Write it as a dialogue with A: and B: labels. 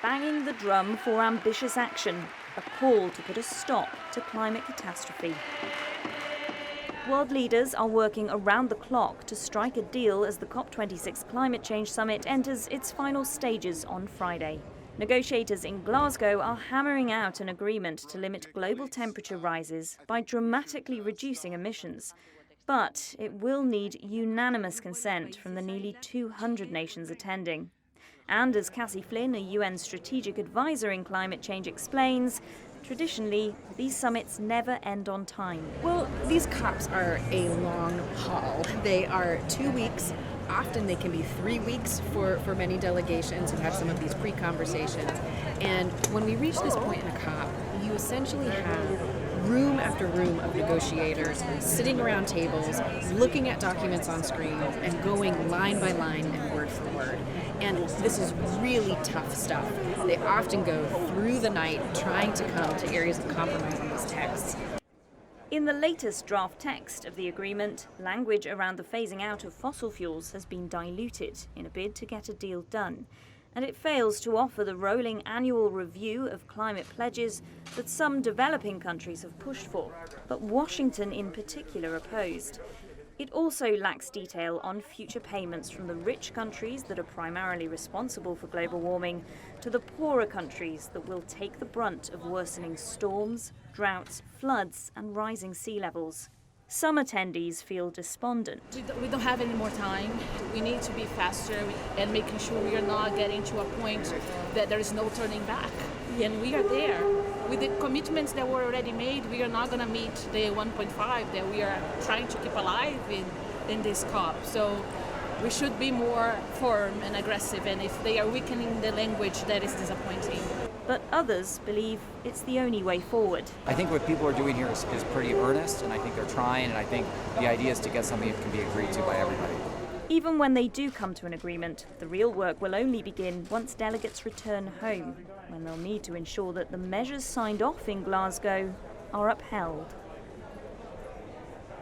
A: banging the drum for ambitious action, a call to put a stop to climate catastrophe. World leaders are working around the clock to strike a deal as the COP26 climate change summit enters its final stages on Friday. Negotiators in Glasgow are hammering out an agreement to limit global temperature rises by dramatically reducing emissions. But it will need unanimous consent from the nearly 200 nations attending. And as Cassie Flynn, a UN strategic advisor in climate change, explains, traditionally, these summits never end on time.
B: Well, these COPs are a long haul. They are 2 weeks. Often they can be 3 weeks for many delegations who have some of these pre-conversations. And when we reach this point in a COP, you essentially have room after room of negotiators sitting around tables, looking at documents on screens, and going line by line and word for word. And this is really tough stuff. They often go through the night trying to come to areas of compromise on these texts.
A: In the latest draft text of the agreement, language around the phasing out of fossil fuels has been diluted in a bid to get a deal done. And it fails to offer the rolling annual review of climate pledges that some developing countries have pushed for, but Washington in particular opposed. It also lacks detail on future payments from the rich countries that are primarily responsible for global warming to the poorer countries that will take the brunt of worsening storms, droughts, floods, and rising sea levels. Some attendees feel despondent.
C: We don't have any more time. We need to be faster and making sure we are not getting to a point that there is no turning back. And we are there. With the commitments that were already made, we are not going to meet the 1.5 that we are trying to keep alive in this COP. So we should be more firm and aggressive, and if they are weakening the language, that is disappointing.
A: But others believe it's the only way forward.
D: I think what people are doing here is pretty earnest, and I think they're trying, and I think the idea is to get something that can be agreed to by everybody.
A: Even when they do come to an agreement, the real work will only begin once delegates return home, when they'll need to ensure that the measures signed off in Glasgow are upheld.